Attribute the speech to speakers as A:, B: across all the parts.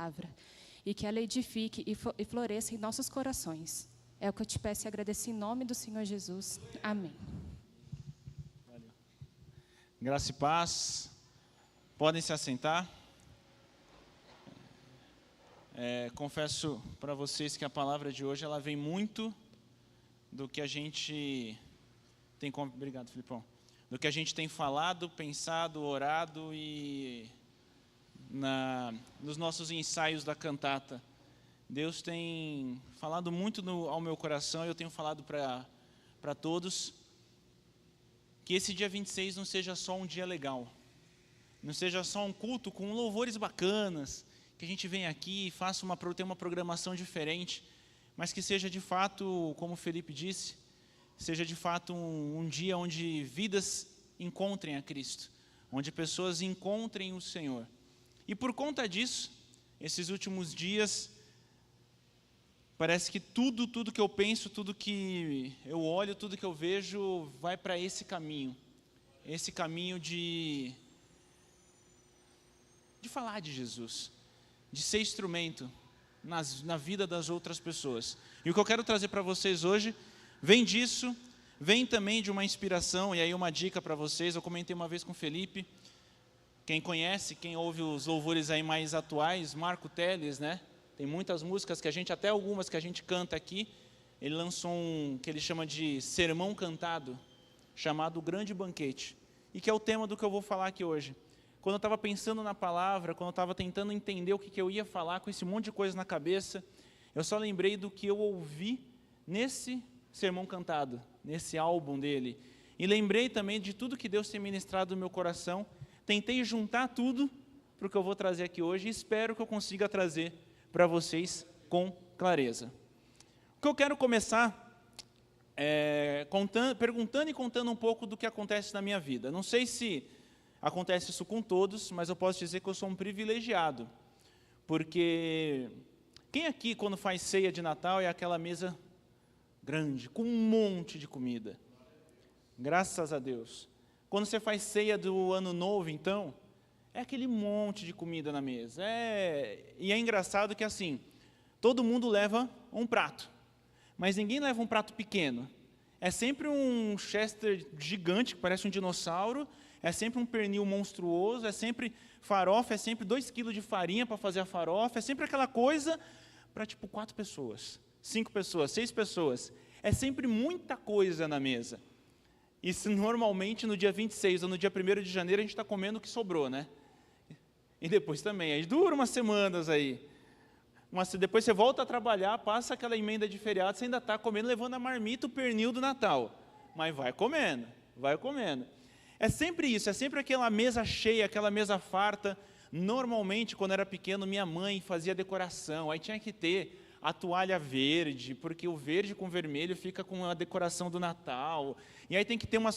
A: palavra e que ela edifique e floresça em nossos corações. É o que eu te peço e agradeço em nome do Senhor Jesus. Amém.
B: Valeu. Graça e paz. Podem se assentar. Confesso para vocês que a palavra de hoje ela vem muito do que a gente tem... Obrigado, Filipão. Do que a gente tem falado, pensado, orado e nos nossos ensaios da cantata. Deus tem falado muito ao meu coração, e eu tenho falado para todos, que esse dia 26 não seja só um dia legal, não seja só um culto com louvores bacanas, que a gente vem aqui e tenha uma programação diferente, mas que seja de fato, como o Felipe disse, seja de fato um dia onde vidas encontrem a Cristo, onde pessoas encontrem o Senhor. E por conta disso, esses últimos dias, parece que tudo que eu penso, tudo que eu olho, tudo que eu vejo, vai para esse caminho de falar de Jesus, de ser instrumento na vida das outras pessoas. E o que eu quero trazer para vocês hoje, vem disso, vem também de uma inspiração, e aí uma dica para vocês, eu comentei uma vez com o Felipe, quem conhece, quem ouve os louvores aí mais atuais, Marco Teles, né? Tem muitas músicas até algumas que a gente canta aqui, ele lançou que ele chama de sermão cantado, chamado Grande Banquete, e que é o tema do que eu vou falar aqui hoje. Quando eu estava pensando na palavra, quando eu estava tentando entender o que eu ia falar com esse monte de coisa na cabeça, eu só lembrei do que eu ouvi nesse sermão cantado, nesse álbum dele. E lembrei também de tudo que Deus tem ministrado no meu coração. Tentei juntar tudo para o que eu vou trazer aqui hoje e espero que eu consiga trazer para vocês com clareza. O que eu quero começar perguntando e contando um pouco do que acontece na minha vida. Não sei se acontece isso com todos, mas eu posso dizer que eu sou um privilegiado, porque quem aqui, quando faz ceia de Natal, é aquela mesa grande, com um monte de comida? Graças a Deus. Quando você faz ceia do Ano Novo, então, é aquele monte de comida na mesa. E é engraçado que, assim, todo mundo leva um prato, mas ninguém leva um prato pequeno. É sempre um Chester gigante, que parece um dinossauro, é sempre um pernil monstruoso, é sempre farofa, é sempre 2 kg de farinha para fazer a farofa, é sempre aquela coisa para, 4 pessoas, 5 pessoas, 6 pessoas. É sempre muita coisa na mesa. E se normalmente no dia 26 ou no dia 1º de janeiro a gente está comendo o que sobrou, né? E depois também, aí dura umas semanas aí. Depois você volta a trabalhar, passa aquela emenda de feriado, você ainda está comendo, levando a marmita, o pernil do Natal. Mas vai comendo, vai comendo. É sempre isso, é sempre aquela mesa cheia, aquela mesa farta. Normalmente, quando era pequeno, minha mãe fazia decoração, aí tinha que ter a toalha verde, porque o verde com vermelho fica com a decoração do Natal. E aí tem que ter eu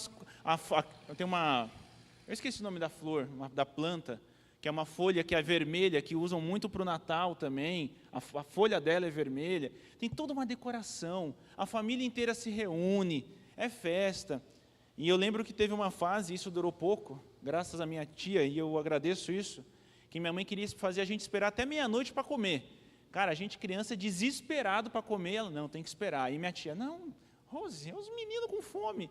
B: esqueci o nome da flor, da planta, que é uma folha que é vermelha, que usam muito para o Natal também, a folha dela é vermelha. Tem toda uma decoração, a família inteira se reúne, é festa. E eu lembro que teve uma fase, isso durou pouco, graças à minha tia, e eu agradeço isso, que minha mãe queria fazer a gente esperar até meia-noite para comer. Cara, a gente criança desesperado para comer, ela, não, tem que esperar. Aí minha tia, não, Rose, é os meninos com fome.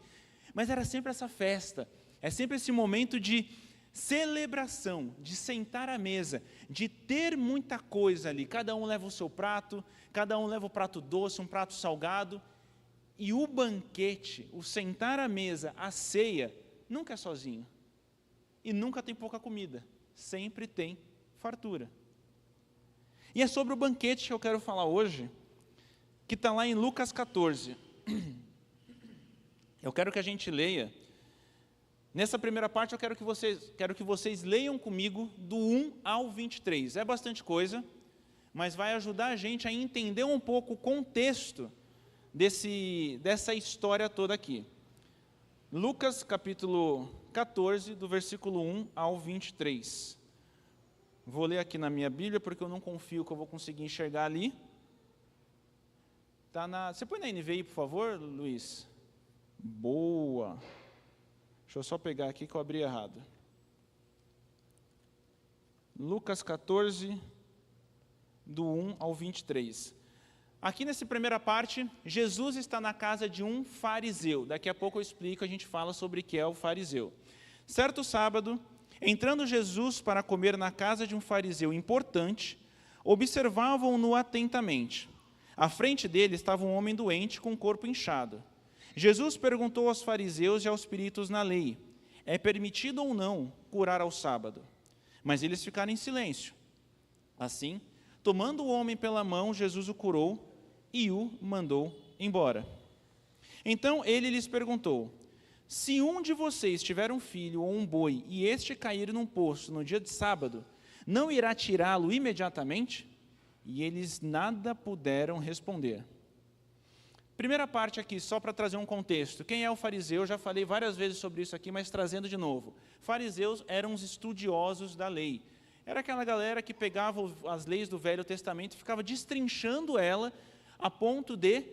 B: Mas era sempre essa festa, é sempre esse momento de celebração, de sentar à mesa, de ter muita coisa ali. Cada um leva o seu prato, cada um leva o prato doce, um prato salgado. E o banquete, o sentar à mesa, a ceia, nunca é sozinho. E nunca tem pouca comida, sempre tem fartura. E é sobre o banquete que eu quero falar hoje, que está lá em Lucas 14. Eu quero que a gente leia. Nessa primeira parte, eu quero que vocês leiam comigo do 1 ao 23. É bastante coisa, mas vai ajudar a gente a entender um pouco o contexto dessa história toda aqui. Lucas, capítulo 14, do versículo 1 ao 23. Vou ler aqui na minha Bíblia, porque eu não confio que eu vou conseguir enxergar ali. Você põe na NVI, por favor, Luiz? Boa. Deixa eu só pegar aqui que eu abri errado. Lucas 14, do 1 ao 23. Aqui nessa primeira parte, Jesus está na casa de um fariseu. Daqui a pouco eu explico, a gente fala sobre o que é o fariseu. Certo sábado, entrando Jesus para comer na casa de um fariseu importante, observavam-no atentamente. À frente dele estava um homem doente com o corpo inchado. Jesus perguntou aos fariseus e aos peritos na lei: é permitido ou não curar ao sábado? Mas eles ficaram em silêncio. Assim, tomando o homem pela mão, Jesus o curou e o mandou embora. Então ele lhes perguntou: se um de vocês tiver um filho ou um boi e este cair num poço no dia de sábado, não irá tirá-lo imediatamente? E eles nada puderam responder. Primeira parte aqui, só para trazer um contexto. Quem é o fariseu? Eu já falei várias vezes sobre isso aqui, mas trazendo de novo. Fariseus eram os estudiosos da lei. Era aquela galera que pegava as leis do Velho Testamento e ficava destrinchando ela, a ponto de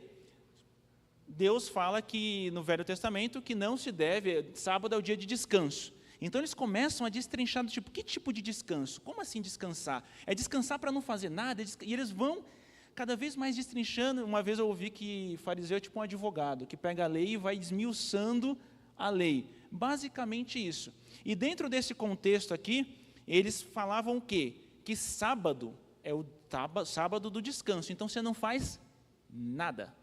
B: Deus fala que no Velho Testamento que não se deve, sábado é o dia de descanso. Então eles começam a destrinchar do tipo, que tipo de descanso? Como assim descansar? É descansar para não fazer nada? E eles vão cada vez mais destrinchando. Uma vez eu ouvi que fariseu é tipo um advogado, que pega a lei e vai esmiuçando a lei. Basicamente isso. E dentro desse contexto aqui, eles falavam o quê? Que sábado é o sábado do descanso. Então você não faz nada.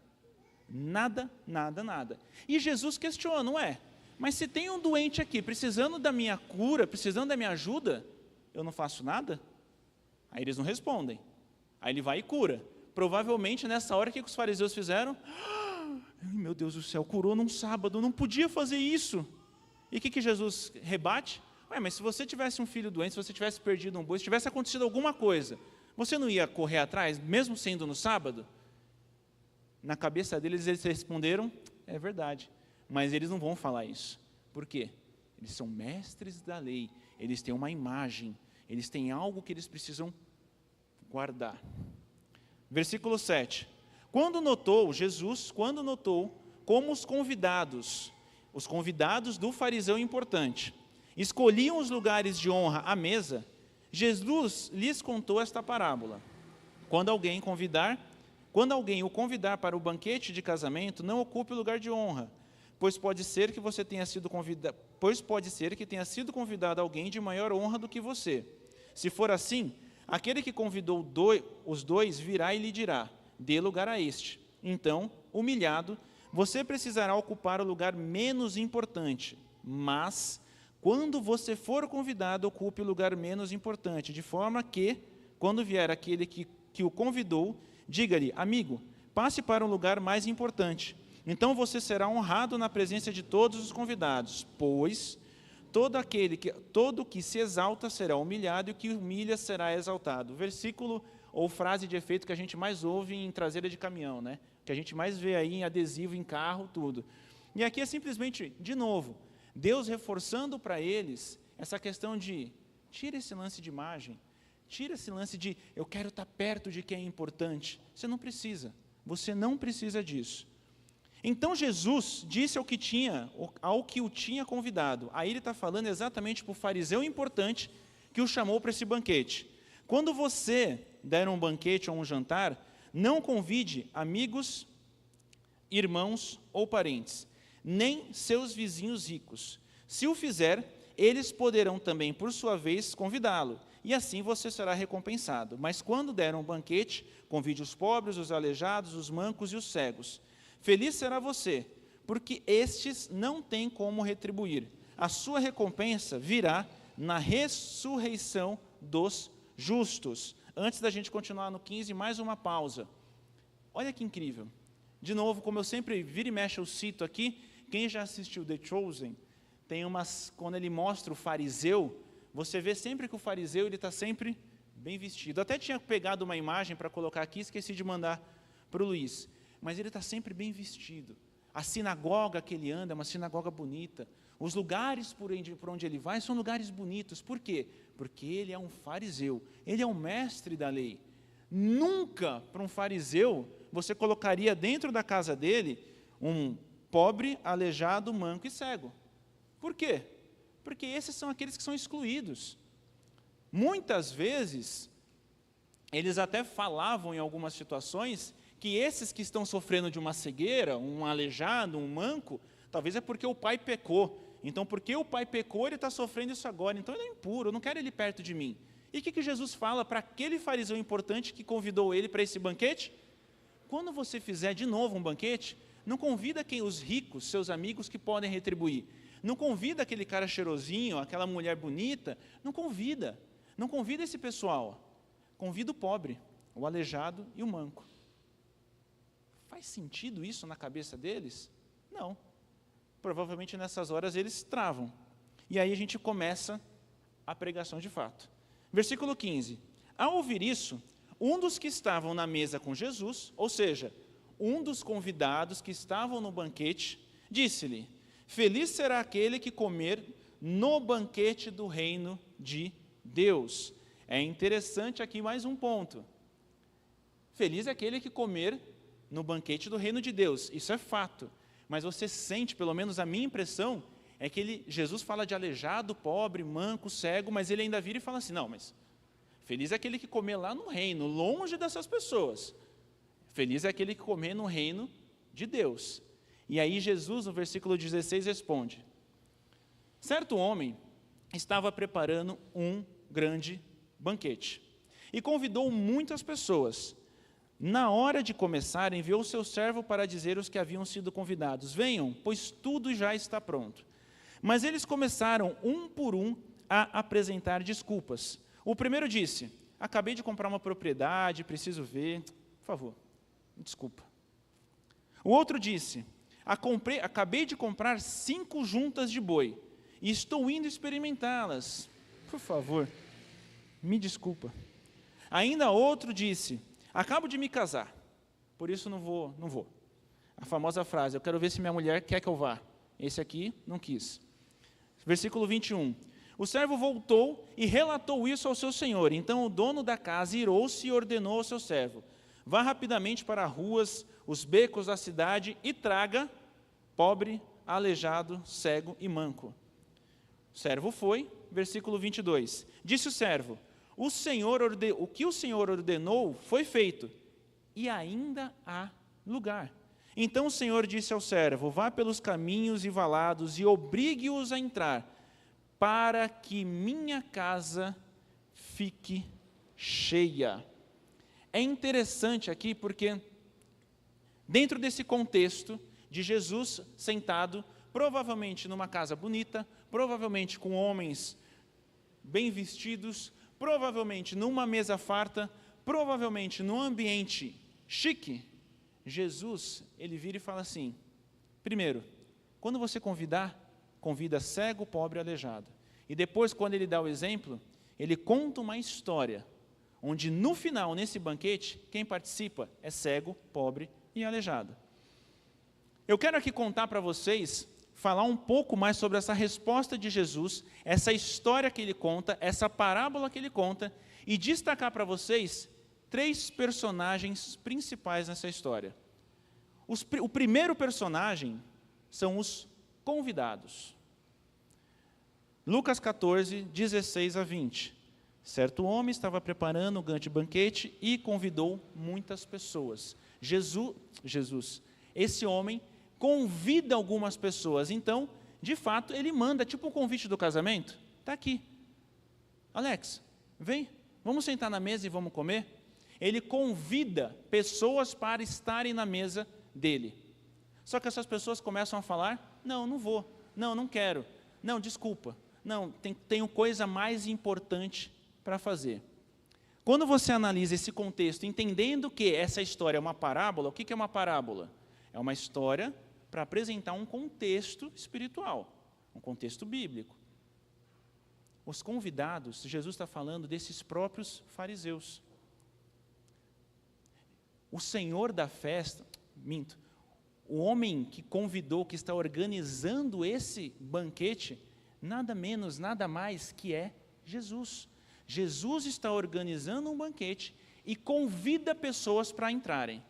B: Nada, nada, nada. E Jesus questiona, não é? Mas se tem um doente aqui, precisando da minha cura, precisando da minha ajuda, eu não faço nada? Aí eles não respondem. Aí ele vai e cura. Provavelmente, nessa hora, o que os fariseus fizeram? Meu Deus do céu, curou num sábado, não podia fazer isso. E o que Jesus rebate? Mas se você tivesse um filho doente, se você tivesse perdido um boi, se tivesse acontecido alguma coisa, você não ia correr atrás, mesmo sendo no sábado? Na cabeça deles, eles responderam, é verdade. Mas eles não vão falar isso. Por quê? Eles são mestres da lei, eles têm uma imagem, eles têm algo que eles precisam guardar. Versículo 7. Jesus, quando notou como os convidados do fariseu importante, escolhiam os lugares de honra à mesa, Jesus lhes contou esta parábola. Quando alguém o convidar para o banquete de casamento, não ocupe o lugar de honra, pois pode ser que tenha sido convidado alguém de maior honra do que você. Se for assim, aquele que convidou os dois virá e lhe dirá: dê lugar a este. Então, humilhado, você precisará ocupar o lugar menos importante. Mas, quando você for convidado, ocupe o lugar menos importante, de forma que, quando vier aquele que o convidou, diga-lhe: amigo, passe para um lugar mais importante. Então você será honrado na presença de todos os convidados, pois todo que se exalta será humilhado e o que humilha será exaltado. Versículo ou frase de efeito que a gente mais ouve em traseira de caminhão, né? Que a gente mais vê aí em adesivo, em carro, tudo. E aqui é simplesmente, de novo, Deus reforçando para eles essa questão de tira esse lance de imagem, tira esse lance de eu quero estar perto de quem é importante. Você não precisa disso. Então Jesus disse ao que o tinha convidado. Aí ele está falando exatamente para o fariseu importante que o chamou para esse banquete. Quando você der um banquete ou um jantar, não convide amigos, irmãos ou parentes, nem seus vizinhos ricos. Se o fizer, eles poderão também, por sua vez, convidá-lo, e assim você será recompensado. Mas quando der um banquete, convide os pobres, os aleijados, os mancos e os cegos. Feliz será você, porque estes não têm como retribuir. A sua recompensa virá na ressurreição dos justos. Antes da gente continuar no 15, mais uma pausa. Olha que incrível. De novo, como eu sempre viro e mexo, eu cito aqui, quem já assistiu The Chosen, quando ele mostra o fariseu, você vê sempre que o fariseu está sempre bem vestido. Eu até tinha pegado uma imagem para colocar aqui, esqueci de mandar para o Luiz. Mas ele está sempre bem vestido. A sinagoga que ele anda é uma sinagoga bonita. Os lugares por onde ele vai são lugares bonitos. Por quê? Porque ele é um fariseu. Ele é um mestre da lei. Nunca para um fariseu você colocaria dentro da casa dele um pobre, aleijado, manco e cego. Por quê? Porque esses são aqueles que são excluídos. Muitas vezes, eles até falavam em algumas situações que esses que estão sofrendo de uma cegueira, um aleijado, um manco, talvez é porque o pai pecou. Então, porque o pai pecou, ele está sofrendo isso agora. Então, ele é impuro, eu não quero ele perto de mim. E o que Jesus fala para aquele fariseu importante que convidou ele para esse banquete? Quando você fizer de novo um banquete, não convida os ricos, seus amigos que podem retribuir. Não convida aquele cara cheirosinho, aquela mulher bonita. Não convida. Não convida esse pessoal. Convida o pobre, o aleijado e o manco. Faz sentido isso na cabeça deles? Não. Provavelmente nessas horas eles travam. E aí a gente começa a pregação de fato. Versículo 15. Ao ouvir isso, um dos que estavam na mesa com Jesus, ou seja, um dos convidados que estavam no banquete, disse-lhe: feliz será aquele que comer no banquete do reino de Deus. É interessante aqui mais um ponto. Feliz é aquele que comer no banquete do reino de Deus. Isso é fato. Mas você sente, pelo menos a minha impressão, é que Jesus fala de aleijado, pobre, manco, cego, mas ele ainda vira e fala assim, não, mas feliz é aquele que comer lá no reino, longe dessas pessoas. Feliz é aquele que comer no reino de Deus. E aí Jesus, no versículo 16, responde: certo homem estava preparando um grande banquete e convidou muitas pessoas. Na hora de começar, enviou seu servo para dizer aos que haviam sido convidados: venham, pois tudo já está pronto. Mas eles começaram, um por um, a apresentar desculpas. O primeiro disse: acabei de comprar uma propriedade, preciso ver, por favor, desculpa. O outro disse: acabei de comprar 5 juntas de boi, e estou indo experimentá-las, por favor, me desculpa. Ainda outro disse: acabo de me casar, por isso não vou. A famosa frase: eu quero ver se minha mulher quer que eu vá. Esse aqui não quis. Versículo 21. O servo voltou e relatou isso ao seu senhor. Então o dono da casa irou-se e ordenou ao seu servo: vá rapidamente para as ruas, os becos da cidade e traga pobre, aleijado, cego e manco. O servo foi, versículo 22. Disse o servo: o que o Senhor ordenou foi feito, e ainda há lugar. Então o Senhor disse ao servo: vá pelos caminhos e valados e obrigue-os a entrar, para que minha casa fique cheia. É interessante aqui porque, dentro desse contexto de Jesus sentado, provavelmente numa casa bonita, provavelmente com homens bem vestidos, provavelmente numa mesa farta, provavelmente num ambiente chique, Jesus, ele vira e fala assim: primeiro, quando você convida cego, pobre e aleijado. E depois, quando ele dá o exemplo, ele conta uma história, onde no final, nesse banquete, quem participa é cego, pobre e aleijado. Eu quero aqui contar para vocês, falar um pouco mais sobre essa resposta de Jesus, essa história que ele conta, essa parábola que ele conta, e destacar para vocês 3 personagens principais nessa história. O primeiro personagem são os convidados. Lucas 14, 16 a 20. Certo homem estava preparando um grande banquete e convidou muitas pessoas. Jesus, esse homem, convida algumas pessoas. Então, de fato, ele manda, tipo um convite do casamento. Está aqui. Alex, vem, vamos sentar na mesa e vamos comer? Ele convida pessoas para estarem na mesa dele. Só que essas pessoas começam a falar: não vou, não quero, não, desculpa, não, tenho coisa mais importante para fazer. Quando você analisa esse contexto, entendendo que essa história é uma parábola, o que é uma parábola? É uma história para apresentar um contexto espiritual, um contexto bíblico. Os convidados, Jesus está falando desses próprios fariseus. O senhor da festa, o homem que convidou, que está organizando esse banquete, nada menos, nada mais que é Jesus. Jesus está organizando um banquete e convida pessoas para entrarem.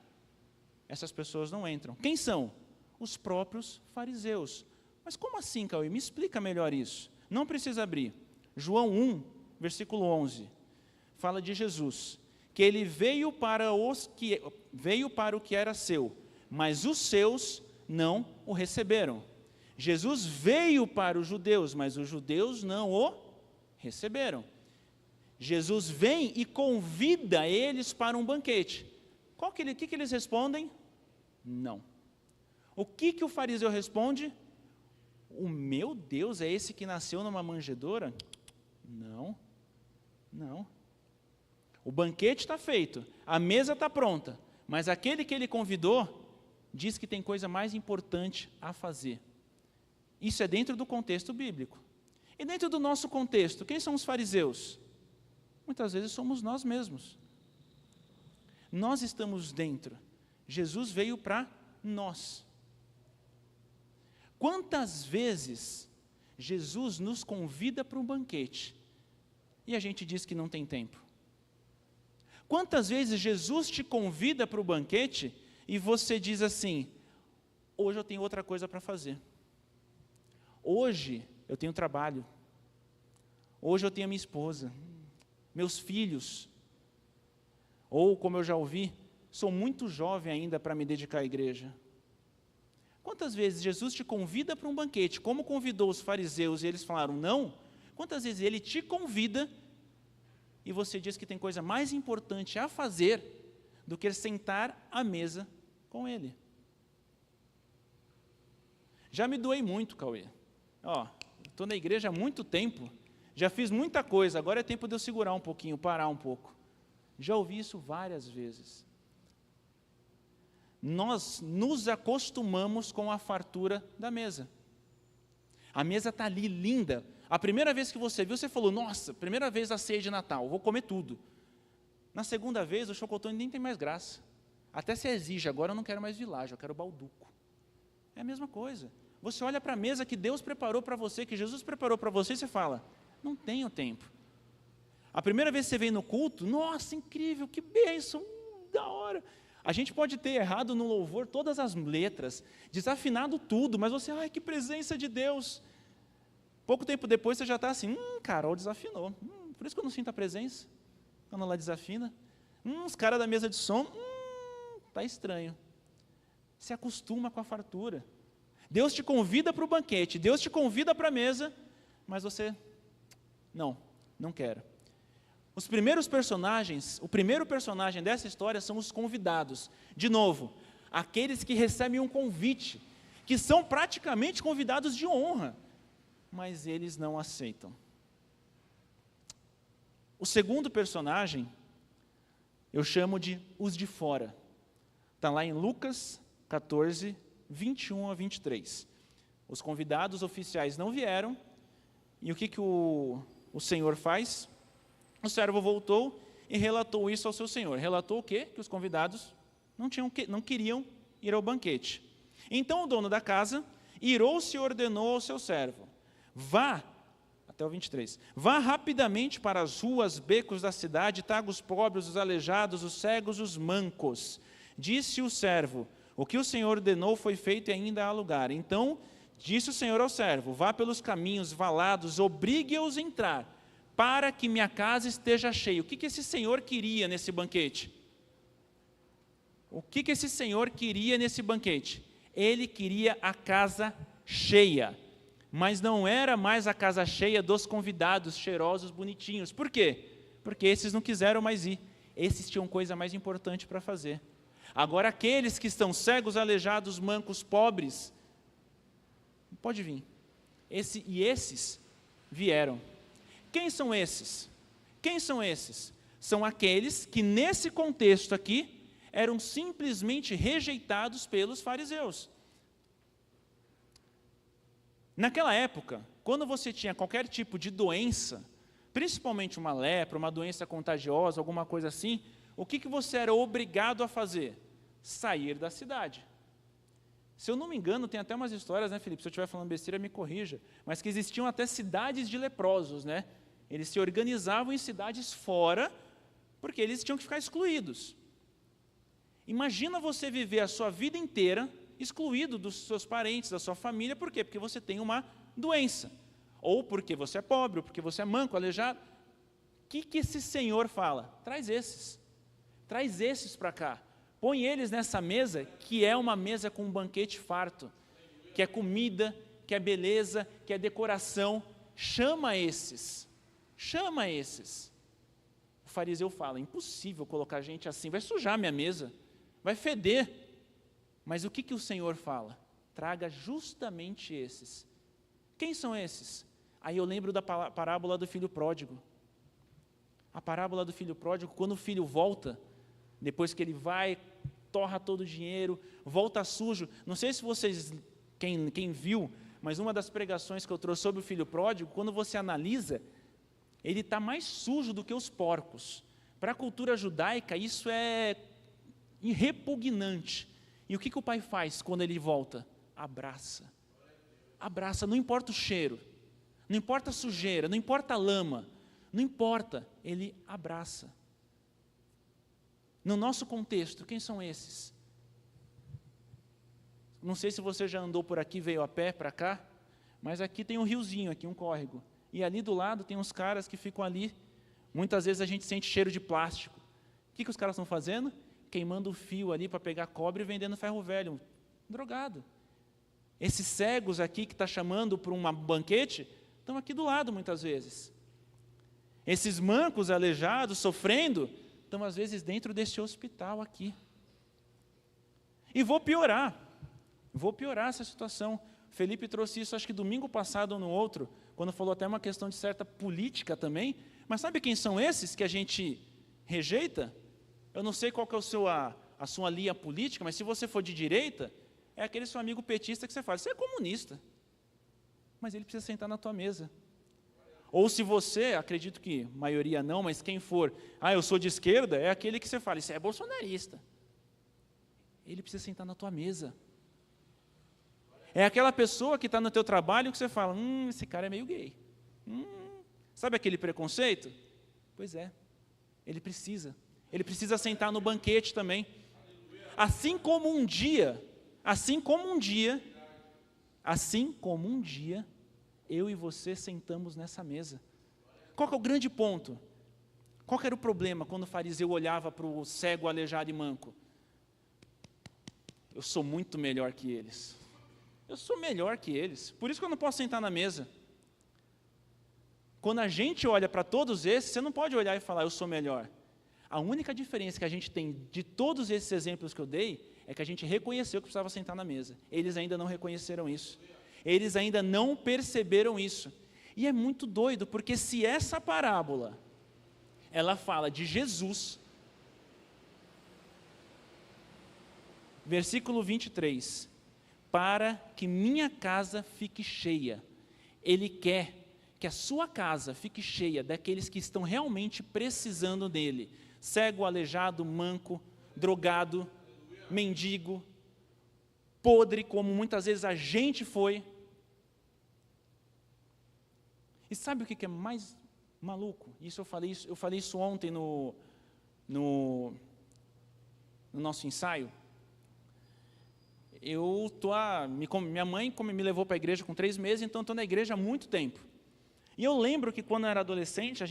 B: Essas pessoas não entram. Quem são? Os próprios fariseus. Mas como assim, Cauê? Me explica melhor isso. Não precisa abrir. João 1, versículo 11, fala de Jesus, que ele veio para o que era seu, mas os seus não o receberam. Jesus veio para os judeus, mas os judeus não o receberam. Jesus vem e convida eles para um banquete. O que eles respondem? Não. O que o fariseu responde? O meu Deus é esse que nasceu numa manjedoura? Não, não. O banquete está feito, a mesa está pronta, mas aquele que ele convidou diz que tem coisa mais importante a fazer. Isso é dentro do contexto bíblico. E dentro do nosso contexto, quem são os fariseus? Muitas vezes somos nós mesmos. Nós estamos dentro. Jesus veio para nós. Quantas vezes Jesus nos convida para um banquete e a gente diz que não tem tempo? Quantas vezes Jesus te convida para o banquete e você diz assim: hoje eu tenho outra coisa para fazer. Hoje eu tenho trabalho. Hoje eu tenho a minha esposa, meus filhos. Ou, como eu já ouvi, sou muito jovem ainda para me dedicar à igreja. Quantas vezes Jesus te convida para um banquete, como convidou os fariseus e eles falaram não? Quantas vezes ele te convida e você diz que tem coisa mais importante a fazer do que sentar à mesa com ele? Já me doei muito, Cauê. Estou na igreja há muito tempo, já fiz muita coisa, agora é tempo de eu segurar um pouquinho, parar um pouco. Já ouvi isso várias vezes. Nós nos acostumamos com a fartura da mesa. A mesa está ali, linda. A primeira vez que você viu, você falou: nossa, primeira vez a ceia de Natal, vou comer tudo. Na segunda vez, o chocotone nem tem mais graça. Até se exige, agora eu não quero mais vilagem, eu quero balduco. É a mesma coisa. Você olha para a mesa que Deus preparou para você, que Jesus preparou para você, e você fala: não tenho tempo. A primeira vez que você vem no culto, nossa, incrível, que bênção, da hora. A gente pode ter errado no louvor todas as letras, desafinado tudo, mas você, ai, que presença de Deus. Pouco tempo depois você já está assim: Carol desafinou, por isso que eu não sinto a presença, quando ela desafina. Os caras da mesa de som, está estranho. Se acostuma com a fartura. Deus te convida para o banquete, Deus te convida para a mesa, mas você, não quero. Os primeiros personagens, o primeiro personagem dessa história são os convidados. De novo, aqueles que recebem um convite, que são praticamente convidados de honra, mas eles não aceitam. O segundo personagem, eu chamo de os de fora. Está lá em Lucas 14, 21 a 23. Os convidados oficiais não vieram, e o que o Senhor faz? O servo voltou e relatou isso ao seu senhor. Relatou o quê? Que os convidados não queriam ir ao banquete. Então o dono da casa irou-se e ordenou ao seu servo: vá, até o 23, vá rapidamente para as ruas, becos da cidade, traga os pobres, os aleijados, os cegos, os mancos. Disse o servo: o que o Senhor ordenou foi feito e ainda há lugar. Então disse o Senhor ao servo: vá pelos caminhos valados, obrigue-os a entrar, para que minha casa esteja cheia. O que esse Senhor queria nesse banquete? O que esse Senhor queria nesse banquete? Ele queria a casa cheia, mas não era mais a casa cheia dos convidados cheirosos, bonitinhos. Por quê? Porque esses não quiseram mais ir. Esses tinham coisa mais importante para fazer. Agora aqueles que estão cegos, aleijados, mancos, pobres, pode vir. Esses vieram. Quem são esses? Quem são esses? São aqueles que, nesse contexto aqui, eram simplesmente rejeitados pelos fariseus. Naquela época, quando você tinha qualquer tipo de doença, principalmente uma lepra, uma doença contagiosa, alguma coisa assim, o que você era obrigado a fazer? Sair da cidade. Se eu não me engano, tem até umas histórias, né, Felipe? Se eu estiver falando besteira, me corrija. Mas que existiam até cidades de leprosos, né? Eles se organizavam em cidades fora, porque eles tinham que ficar excluídos. Imagina você viver a sua vida inteira excluído dos seus parentes, da sua família. Por quê? Porque você tem uma doença. Ou porque você é pobre, ou porque você é manco, aleijado. O que esse Senhor fala? Traz esses. Traz esses para cá. Põe eles nessa mesa, que é uma mesa com um banquete farto, que é comida, que é beleza, que é decoração. Chama esses. Chama esses. O fariseu fala, impossível colocar gente assim, vai sujar minha mesa, vai feder. Mas o que o Senhor fala? Traga justamente esses. Quem são esses? Aí eu lembro da parábola do filho pródigo. A parábola do filho pródigo, quando o filho volta, depois que ele vai, torra todo o dinheiro, volta sujo. Não sei se vocês, quem viu, mas uma das pregações que eu trouxe sobre o filho pródigo, quando você analisa, ele está mais sujo do que os porcos. Para a cultura judaica, isso é repugnante. E o que o pai faz quando ele volta? Abraça. Abraça, não importa o cheiro, não importa a sujeira, não importa a lama, não importa, ele abraça. No nosso contexto, quem são esses? Não sei se você já andou por aqui, veio a pé para cá, mas aqui tem um riozinho, aqui um córrego. E ali do lado tem uns caras que ficam ali. Muitas vezes a gente sente cheiro de plástico. O que os caras estão fazendo? Queimando o fio ali para pegar cobre e vendendo ferro velho. Drogado. Esses cegos aqui que está chamando para um banquete, estão aqui do lado muitas vezes. Esses mancos, aleijados, sofrendo, estão às vezes dentro desse hospital aqui. E vou piorar essa situação. Felipe trouxe isso, acho que domingo passado ou no outro, quando falou até uma questão de certa política também. Mas sabe quem são esses que a gente rejeita? Eu não sei qual que é a sua linha política, mas se você for de direita, é aquele seu amigo petista que você fala, você é comunista, mas ele precisa sentar na tua mesa. Ou se você, acredito que maioria não, mas quem for, eu sou de esquerda, é aquele que você fala, isso é bolsonarista. Ele precisa sentar na tua mesa. É aquela pessoa que está no teu trabalho que você fala, esse cara é meio gay. Sabe aquele preconceito? Pois é, ele precisa sentar no banquete também. Assim como um dia, eu e você sentamos nessa mesa. Qual que é o grande ponto? Qual que era o problema quando o fariseu olhava para o cego, aleijado e manco? Eu sou muito melhor que eles. Eu sou melhor que eles, por isso que eu não posso sentar na mesa. Quando a gente olha para todos esses, você não pode olhar e falar, eu sou melhor. A única diferença que a gente tem de todos esses exemplos que eu dei, é que a gente reconheceu que precisava sentar na mesa. Eles ainda não reconheceram isso. Eles ainda não perceberam isso. E é muito doido, porque se essa parábola, ela fala de Jesus, versículo 23, para que minha casa fique cheia. Ele quer que a sua casa fique cheia daqueles que estão realmente precisando dele. Cego, aleijado, manco, drogado, mendigo, podre, como muitas vezes a gente foi. E sabe o que é mais maluco? Eu falei isso ontem no nosso ensaio. Minha mãe me levou para a igreja com 3 meses, então estou na igreja há muito tempo. E eu lembro que quando eu era adolescente,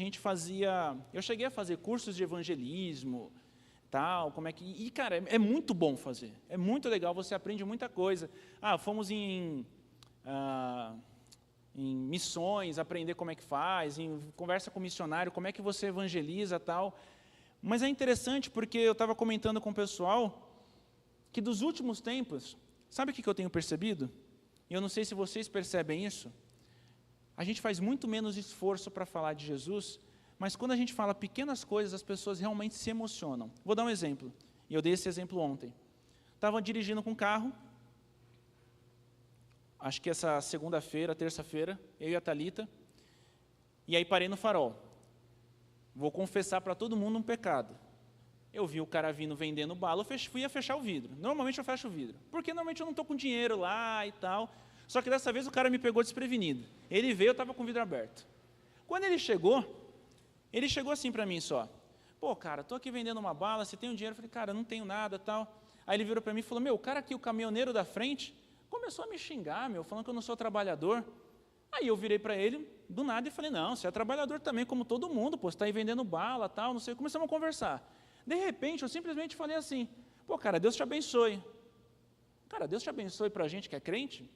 B: eu cheguei a fazer cursos de evangelismo, tal, e cara, é muito bom fazer, é muito legal, você aprende muita coisa. Fomos em missões, aprender como é que faz, em conversa com missionário, como é que você evangeliza, tal. Mas é interessante porque eu estava comentando com o pessoal que dos últimos tempos, sabe o que eu tenho percebido? E eu não sei se vocês percebem isso. A gente faz muito menos esforço para falar de Jesus, mas quando a gente fala pequenas coisas, as pessoas realmente se emocionam. Vou dar um exemplo, e eu dei esse exemplo ontem. Estava dirigindo com um carro, acho que essa segunda-feira, terça-feira, eu e a Thalita, e aí parei no farol. Vou confessar para todo mundo um pecado. Eu vi o cara vindo vendendo bala, eu fui a fechar o vidro. Normalmente eu fecho o vidro, porque normalmente eu não estou com dinheiro lá e tal. Só que dessa vez o cara me pegou desprevenido. Ele veio, eu estava com o vidro aberto. Quando ele chegou assim para mim só. Pô, cara, estou aqui vendendo uma bala, você tem um dinheiro? Eu falei, cara, não tenho nada, tal. Aí ele virou para mim e falou, o cara aqui, o caminhoneiro da frente, começou a me xingar, falando que eu não sou trabalhador. Aí eu virei para ele, do nada, e falei, não, você é trabalhador também, como todo mundo, pô, você está aí vendendo bala, tal, não sei. Começamos a conversar. De repente, eu simplesmente falei assim, pô, cara, Deus te abençoe. Cara, Deus te abençoe para a gente que é crente,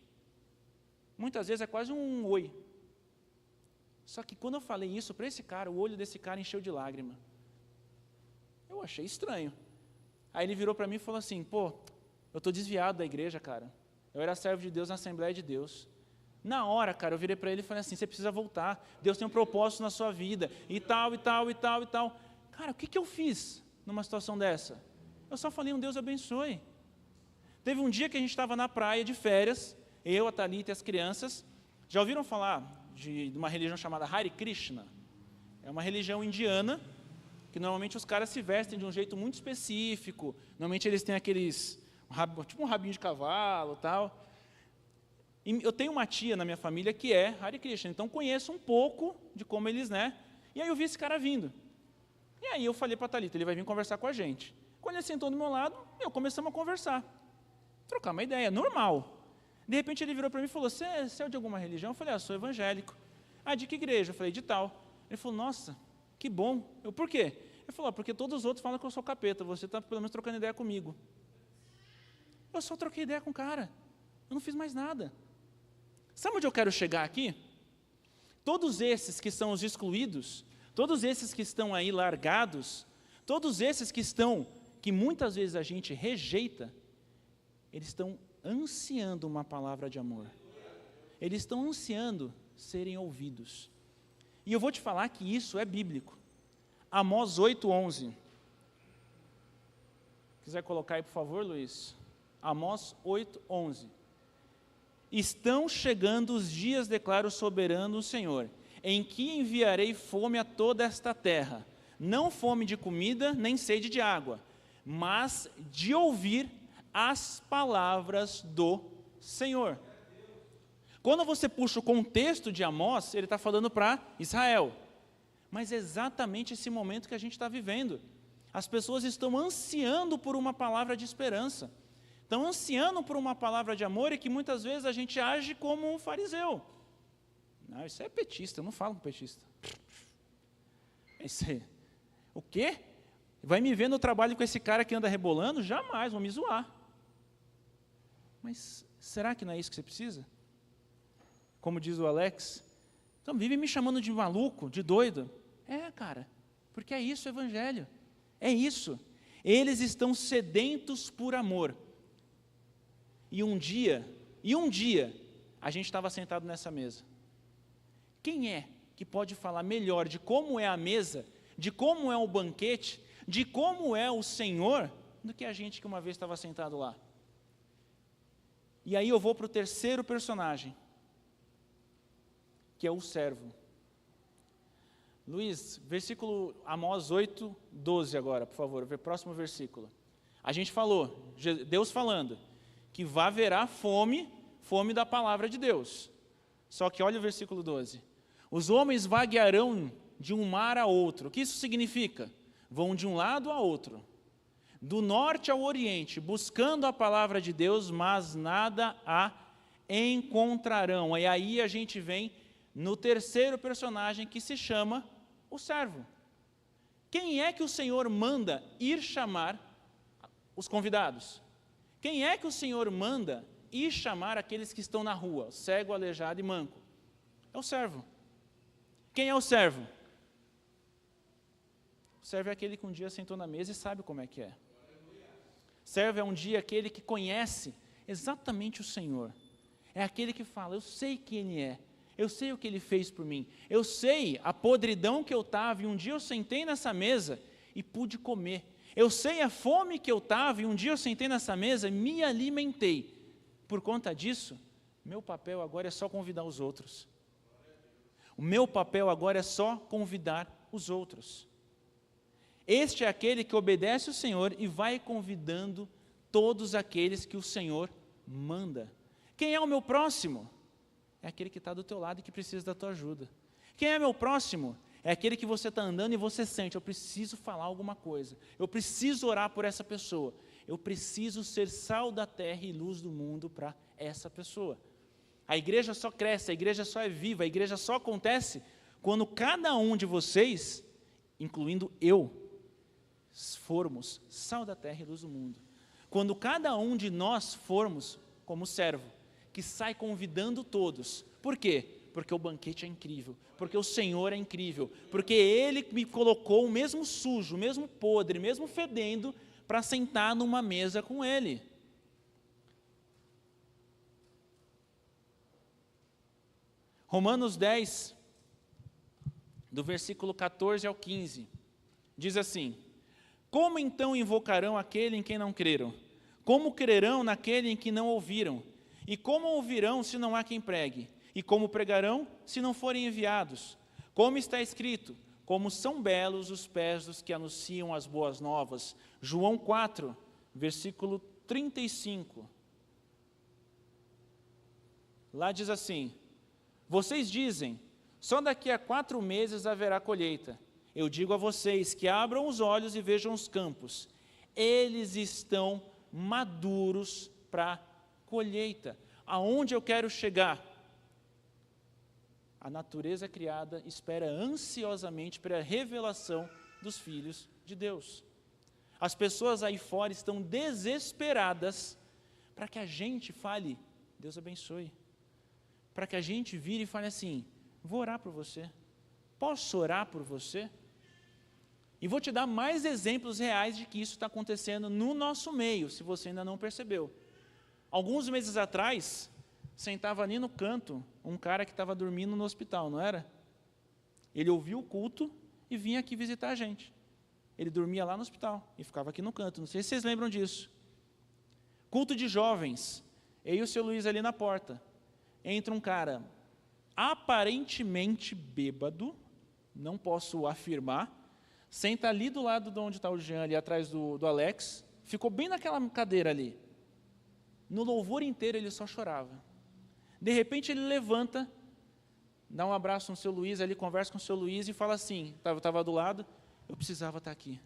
B: muitas vezes é quase um oi. Só que quando eu falei isso para esse cara, o olho desse cara encheu de lágrima. Eu achei estranho. Aí ele virou para mim e falou assim, pô, eu estou desviado da igreja, cara. Eu era servo de Deus na Assembleia de Deus. Na hora, cara, eu virei para ele e falei assim, você precisa voltar. Deus tem um propósito na sua vida. E tal, e tal, e tal, e tal. Cara, o que eu fiz numa situação dessa? Eu só falei, um Deus abençoe. Teve um dia que a gente estava na praia de férias, eu, a Thalita e as crianças. Já ouviram falar de uma religião chamada Hare Krishna? É uma religião indiana, que normalmente os caras se vestem de um jeito muito específico. Normalmente eles têm aqueles, tipo um rabinho de cavalo e tal. E eu tenho uma tia na minha família que é Hare Krishna, então conheço um pouco de como eles, né? E aí eu vi esse cara vindo. E aí eu falei para a Thalita, ele vai vir conversar com a gente. Quando ele sentou do meu lado, começamos a conversar. Trocar uma ideia, normal. De repente ele virou para mim e falou, você é de alguma religião? Eu falei, sou evangélico. Ah, de que igreja? Eu falei, de tal. Ele falou, nossa, que bom. Eu, por quê? Ele falou, porque todos os outros falam que eu sou capeta, você está pelo menos trocando ideia comigo. Eu só troquei ideia com o cara, eu não fiz mais nada. Sabe onde eu quero chegar aqui? Todos esses que são os excluídos, todos esses que estão aí largados, todos esses que muitas vezes a gente rejeita, eles estão ansiando uma palavra de amor. Eles estão ansiando serem ouvidos. E eu vou te falar que isso é bíblico. Amós 8:11. Quiser colocar aí, por favor, Luiz? Amós 8:11. Estão chegando os dias, declara o soberano o Senhor, em que enviarei fome a toda esta terra, não fome de comida, nem sede de água, mas de ouvir as palavras do Senhor. Quando você puxa o contexto de Amós, ele está falando para Israel. Mas é exatamente esse momento que a gente está vivendo. As pessoas estão ansiando por uma palavra de esperança. Estão ansiando por uma palavra de amor e que muitas vezes a gente age como um fariseu. Não, isso é petista, eu não falo com petista. Isso é, o quê? Vai me ver no trabalho com esse cara que anda rebolando? Jamais, vão me zoar. Mas será que não é isso que você precisa? Como diz o Alex, então vive me chamando de maluco, de doido. É, cara, porque é isso o evangelho. É isso. Eles estão sedentos por amor. E um dia, a gente estava sentado nessa mesa. Quem é que pode falar melhor de como é a mesa, de como é o banquete, de como é o Senhor, do que a gente que uma vez estava sentado lá? E aí eu vou para o terceiro personagem, que é o servo. Luiz, versículo Amós 8:12 agora, por favor, próximo versículo. A gente falou, Deus falando, que haverá fome da palavra de Deus. Só que olha o versículo 12. Os homens vaguearão de um mar a outro. O que isso significa? Vão de um lado a outro, do norte ao oriente, buscando a palavra de Deus, mas nada a encontrarão. E aí a gente vem no terceiro personagem, que se chama o servo. Quem é que o Senhor manda ir chamar os convidados? Quem é que o Senhor manda ir chamar aqueles que estão na rua, cego, aleijado e manco? É o servo. Quem é o servo? O servo é aquele que um dia sentou na mesa e sabe como é que é. Servo é um dia aquele que conhece exatamente o Senhor. É aquele que fala, eu sei quem Ele é. Eu sei o que Ele fez por mim. Eu sei a podridão que eu estava e um dia eu sentei nessa mesa e pude comer. Eu sei a fome que eu estava e um dia eu sentei nessa mesa e me alimentei. Por conta disso, meu papel agora é só convidar os outros. O meu papel agora é só convidar os outros. Este é aquele que obedece o Senhor e vai convidando todos aqueles que o Senhor manda. Quem é o meu próximo? É aquele que está do teu lado e que precisa da tua ajuda. Quem é meu próximo? É aquele que você está andando e você sente, eu preciso falar alguma coisa. Eu preciso orar por essa pessoa. Eu preciso ser sal da terra e luz do mundo para essa pessoa. A igreja só cresce, a igreja só é viva, a igreja só acontece quando cada um de vocês, incluindo eu, formos sal da terra e luz do mundo. Quando cada um de nós formos como servo, que sai convidando todos. Por quê? Porque o banquete é incrível, porque o Senhor é incrível, porque Ele me colocou mesmo sujo, mesmo podre, mesmo fedendo, para sentar numa mesa com Ele. Romanos 10, do versículo 14 ao 15, diz assim: como então invocarão aquele em quem não creram? Como crerão naquele em que não ouviram? E como ouvirão se não há quem pregue? E como pregarão se não forem enviados? Como está escrito: como são belos os pés dos que anunciam as boas novas. João 4, versículo 35. Lá diz assim: vocês dizem, só daqui a 4 meses haverá colheita. Eu digo a vocês que abram os olhos e vejam os campos. Eles estão maduros para colheita. Aonde eu quero chegar? A natureza criada espera ansiosamente pela revelação dos filhos de Deus. As pessoas aí fora estão desesperadas para que a gente fale, Deus abençoe. Para que a gente vire e fale assim: vou orar por você. Posso orar por você? E vou te dar mais exemplos reais de que isso está acontecendo no nosso meio, se você ainda não percebeu. Alguns meses atrás, sentava ali no canto um cara que estava dormindo no hospital, não era? Ele ouviu o culto e vinha aqui visitar a gente. Ele dormia lá no hospital e ficava aqui no canto. Não sei se vocês lembram disso. Culto de jovens. Eu e o seu Luiz ali na porta. Entra um cara aparentemente bêbado, não posso afirmar, senta ali do lado de onde está o Jean, ali atrás do Alex, ficou bem naquela cadeira ali. No louvor inteiro ele só chorava. De repente ele levanta, dá um abraço no seu Luiz, ali conversa com o seu Luiz e fala assim, estava do lado: eu precisava estar aqui,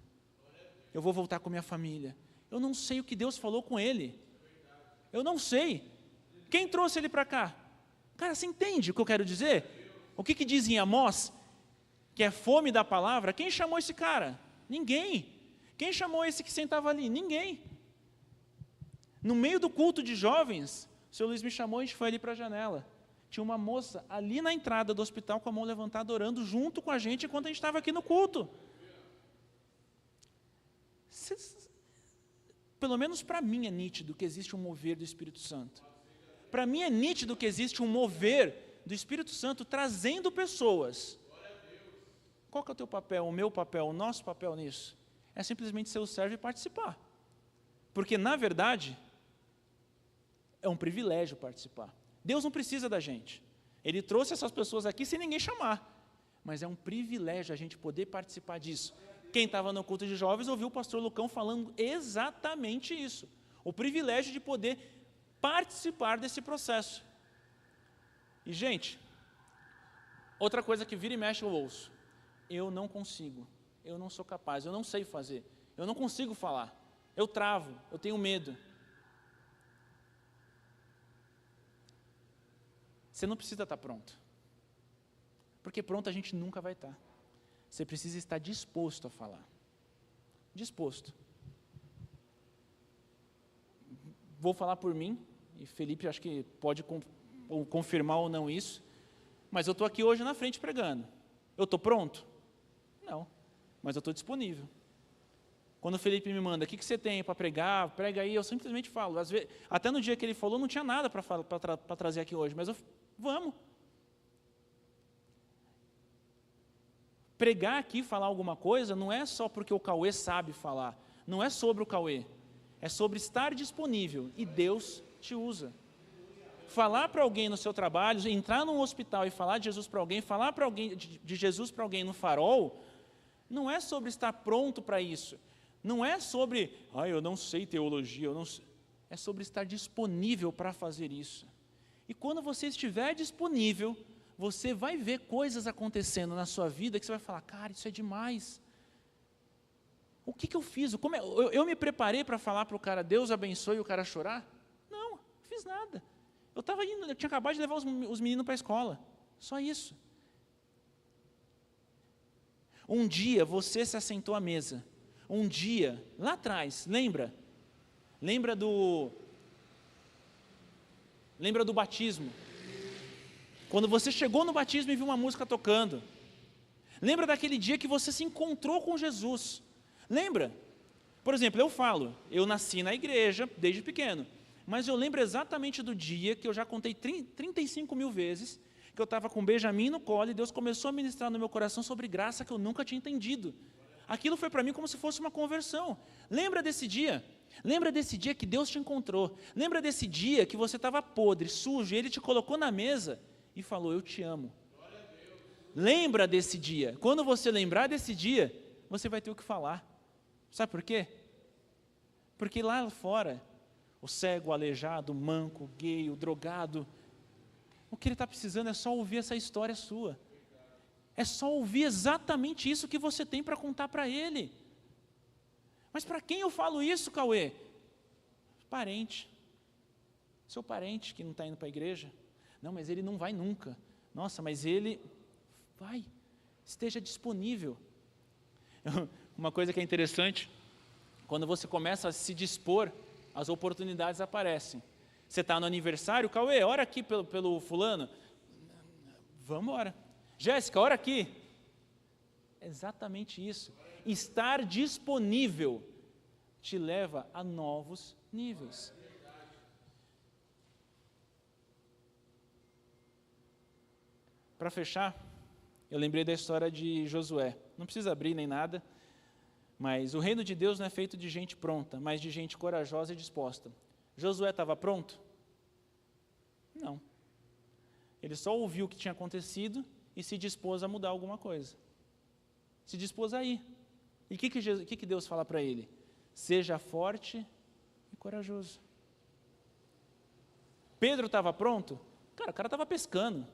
B: eu vou voltar com minha família. Eu não sei o que Deus falou com ele, eu não sei, quem trouxe ele para cá? Cara, você entende o que eu quero dizer? O que diz em Amós? Que é fome da palavra. Quem chamou esse cara? Ninguém. Quem chamou esse que sentava ali? Ninguém. No meio do culto de jovens, o seu Luiz me chamou e a gente foi ali para a janela. Tinha uma moça ali na entrada do hospital com a mão levantada, orando junto com a gente enquanto a gente estava aqui no culto. Pelo menos para mim é nítido que existe um mover do Espírito Santo. Para mim é nítido que existe um mover do Espírito Santo trazendo pessoas. Qual que é o teu papel, o meu papel, o nosso papel nisso? É simplesmente ser o servo e participar. Porque, na verdade, é um privilégio participar. Deus não precisa da gente. Ele trouxe essas pessoas aqui sem ninguém chamar. Mas é um privilégio a gente poder participar disso. Quem estava no culto de jovens ouviu o pastor Lucão falando exatamente isso. O privilégio de poder participar desse processo. E, gente, outra coisa que vira e mexe eu ouço: eu não consigo, eu não sou capaz, eu não sei fazer, eu não consigo falar, eu travo, eu tenho medo. Você não precisa estar pronto, porque pronto a gente nunca vai estar. Você precisa estar disposto a falar, disposto. Vou falar por mim, e Felipe acho que pode confirmar ou não isso, mas eu estou aqui hoje na frente pregando. Eu estou pronto? Não, mas eu estou disponível. Quando o Felipe me manda: o que você tem para pregar? Prega aí, eu simplesmente falo. Às vezes, até no dia que ele falou, não tinha nada para trazer aqui hoje, mas vamos. Pregar aqui, falar alguma coisa, não é só porque o Cauê sabe falar, não é sobre o Cauê, é sobre estar disponível, e Deus te usa. Falar para alguém no seu trabalho, entrar num hospital e falar de Jesus para alguém, falar para alguém de Jesus para alguém no farol, não é sobre estar pronto para isso, não é sobre, eu não sei teologia, eu não sei. É sobre estar disponível para fazer isso. E quando você estiver disponível, você vai ver coisas acontecendo na sua vida que você vai falar: cara, isso é demais. O que eu fiz? Eu me preparei para falar para o cara, Deus abençoe, e o cara chorar? Não fiz nada. Eu tinha acabado de levar os meninos para a escola, só isso. Um dia você se assentou à mesa, um dia, lá atrás, lembra? Lembra do batismo. Quando você chegou no batismo e viu uma música tocando. Lembra daquele dia que você se encontrou com Jesus. Lembra? Por exemplo, eu nasci na igreja desde pequeno, mas eu lembro exatamente do dia que eu já contei 35 mil vezes, que eu estava com Benjamin no colo e Deus começou a ministrar no meu coração sobre graça que eu nunca tinha entendido. Aquilo foi para mim como se fosse uma conversão. Lembra desse dia? Lembra desse dia que Deus te encontrou? Lembra desse dia que você estava podre, sujo, e Ele te colocou na mesa e falou, eu te amo. Lembra desse dia. Quando você lembrar desse dia, você vai ter o que falar. Sabe por quê? Porque lá fora, o cego, o aleijado, o manco, o gay, o drogado, o que ele está precisando é só ouvir essa história sua. É só ouvir exatamente isso que você tem para contar para ele. Mas para quem eu falo isso, Cauê? Parente. Seu parente que não está indo para a igreja. Não, mas ele não vai nunca. Nossa, mas ele vai. Esteja disponível. Uma coisa que é interessante, quando você começa a se dispor, as oportunidades aparecem. Você está no aniversário, Cauê, ora aqui pelo fulano. Vamos embora. Jéssica, ora aqui. Exatamente isso. Estar disponível te leva a novos níveis. Para fechar, eu lembrei da história de Josué. Não precisa abrir nem nada, mas o reino de Deus não é feito de gente pronta, mas de gente corajosa e disposta. Josué estava pronto? Não. Ele só ouviu o que tinha acontecido e se dispôs a mudar alguma coisa. Se dispôs a ir. E o que Deus fala para ele? Seja forte e corajoso. Pedro estava pronto? Cara, o cara estava pescando.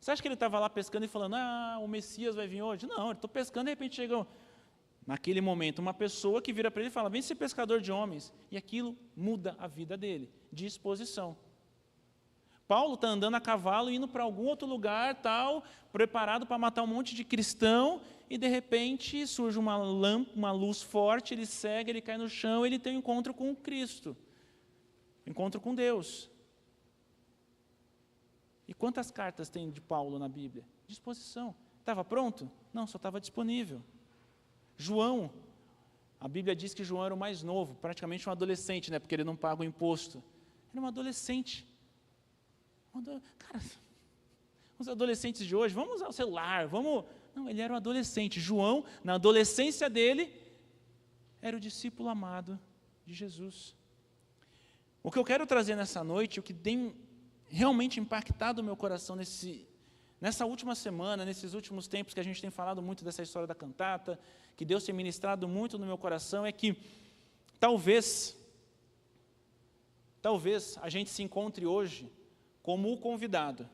B: Você acha que ele estava lá pescando e falando, o Messias vai vir hoje? Não, eu estou pescando e de repente chega, naquele momento, uma pessoa que vira para ele e fala, vem ser pescador de homens. E aquilo muda a vida dele, disposição. Paulo está andando a cavalo, indo para algum outro lugar, tal, preparado para matar um monte de cristão, e de repente surge uma luz forte, ele cega, ele cai no chão, ele tem um encontro com Cristo, encontro com Deus. E quantas cartas tem de Paulo na Bíblia? Disposição. Estava pronto? Não, só estava disponível. João, a Bíblia diz que João era o mais novo, praticamente um adolescente, né, porque ele não paga o imposto. Era um adolescente. Cara, os adolescentes de hoje, vamos usar o celular, vamos... Não, ele era um adolescente. João, na adolescência dele, era o discípulo amado de Jesus. O que eu quero trazer nessa noite, o que tem realmente impactado o meu coração nessa última semana, nesses últimos tempos que a gente tem falado muito dessa história da cantata, que Deus tem ministrado muito no meu coração, é que talvez a gente se encontre hoje como o convidado,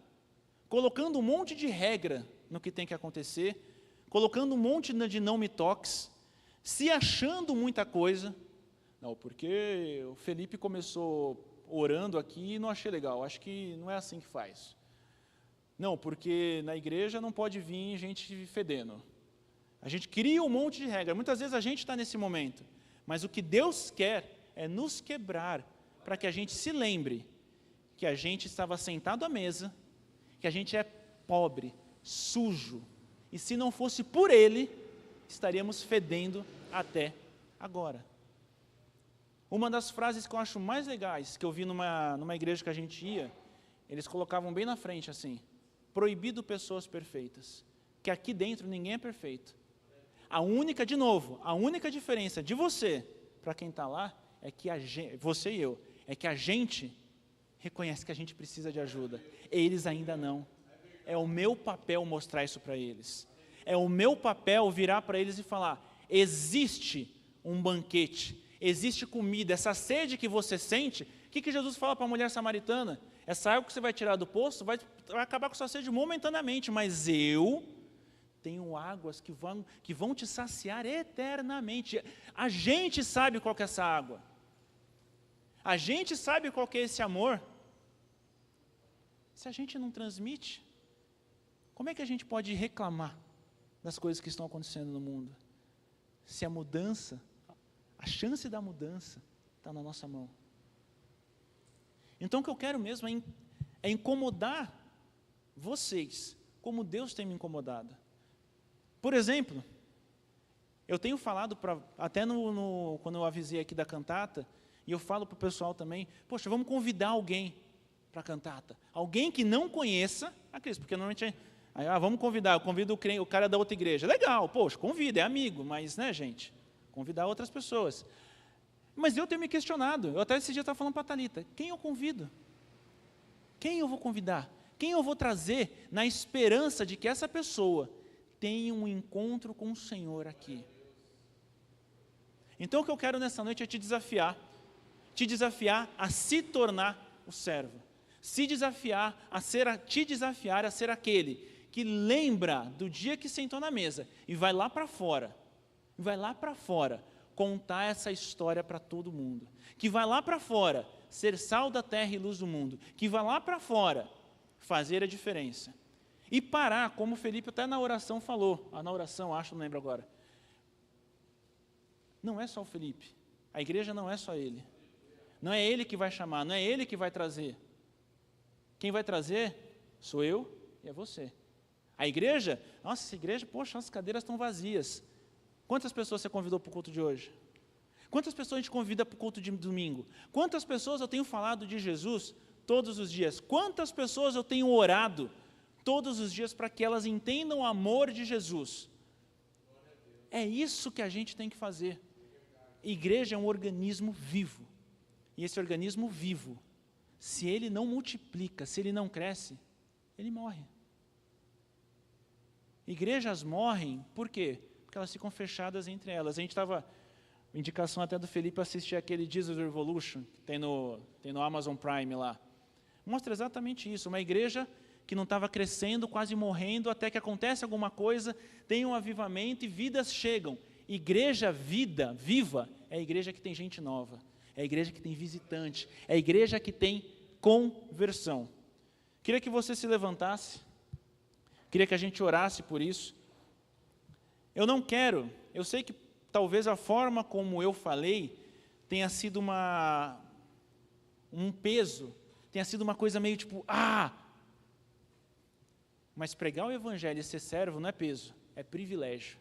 B: colocando um monte de regra no que tem que acontecer, colocando um monte de não me toques, se achando muita coisa. Não, porque o Felipe começou orando aqui e não achei legal, acho que não é assim que faz. Não, porque na igreja não pode vir gente fedendo. A gente cria um monte de regra, muitas vezes a gente está nesse momento, mas o que Deus quer é nos quebrar, para que a gente se lembre que a gente estava sentado à mesa, que a gente é pobre, sujo, e se não fosse por Ele, estaríamos fedendo até agora. Uma das frases que eu acho mais legais, que eu vi numa igreja que a gente ia, eles colocavam bem na frente assim, proibido pessoas perfeitas, que aqui dentro ninguém é perfeito. A única diferença de você para quem está lá, é que você e eu, é que a gente reconhece que a gente precisa de ajuda, eles ainda não. É o meu papel mostrar isso para eles. É o meu papel virar para eles e falar, existe um banquete, existe comida, essa sede que você sente. O que Jesus fala para a mulher samaritana? Essa água que você vai tirar do poço vai acabar com sua sede momentaneamente, mas eu tenho águas que vão te saciar eternamente. A gente sabe qual que é essa água. A gente sabe qual que é esse amor. Se a gente não transmite, como é que a gente pode reclamar das coisas que estão acontecendo no mundo? Se a mudança, A chance da mudança está na nossa mão. Então o que eu quero mesmo é incomodar vocês, como Deus tem me incomodado. Por exemplo, eu tenho falado, até quando eu avisei aqui da cantata, e eu falo para o pessoal também, poxa, vamos convidar alguém para a cantata. Alguém que não conheça a Cristo, porque normalmente, vamos convidar, eu convido o cara da outra igreja. Legal, poxa, convida, é amigo, mas, né, gente, convidar outras pessoas. Mas eu tenho me questionado, eu até esse dia estava falando para a Thalita, quem eu convido? Quem eu vou convidar? Quem eu vou trazer na esperança de que essa pessoa tenha um encontro com o Senhor aqui? Então o que eu quero nessa noite é te desafiar a se tornar o servo, te desafiar a ser aquele que lembra do dia que sentou na mesa e vai lá para fora, contar essa história para todo mundo, que vai lá para fora ser sal da terra e luz do mundo, que vai lá para fora fazer a diferença. E parar, como o Felipe até na oração falou, não lembro agora, não é só o Felipe, a igreja não é só ele, não é ele que vai chamar, não é ele que vai trazer, quem vai trazer sou eu e é você. A igreja, essa igreja, poxa, as cadeiras estão vazias. Quantas pessoas você convidou para o culto de hoje? Quantas pessoas a gente convida para o culto de domingo? Quantas pessoas eu tenho falado de Jesus todos os dias? Quantas pessoas eu tenho orado todos os dias para que elas entendam o amor de Jesus? É isso que a gente tem que fazer. Igreja é um organismo vivo. E esse organismo vivo, se ele não multiplica, se ele não cresce, ele morre. Igrejas morrem, por quê? Porque elas ficam fechadas entre elas. A gente estava, indicação até do Felipe, assistir aquele Jesus Revolution, que tem no Amazon Prime lá. Mostra exatamente isso, uma igreja que não estava crescendo, quase morrendo, até que acontece alguma coisa, tem um avivamento e vidas chegam. Igreja viva, é a igreja que tem gente nova, é a igreja que tem visitante, é a igreja que tem conversão. Queria que você se levantasse, queria que a gente orasse por isso. Eu sei que talvez a forma como eu falei tenha sido um peso, tenha sido uma coisa meio tipo, mas pregar o evangelho e ser servo não é peso, é privilégio.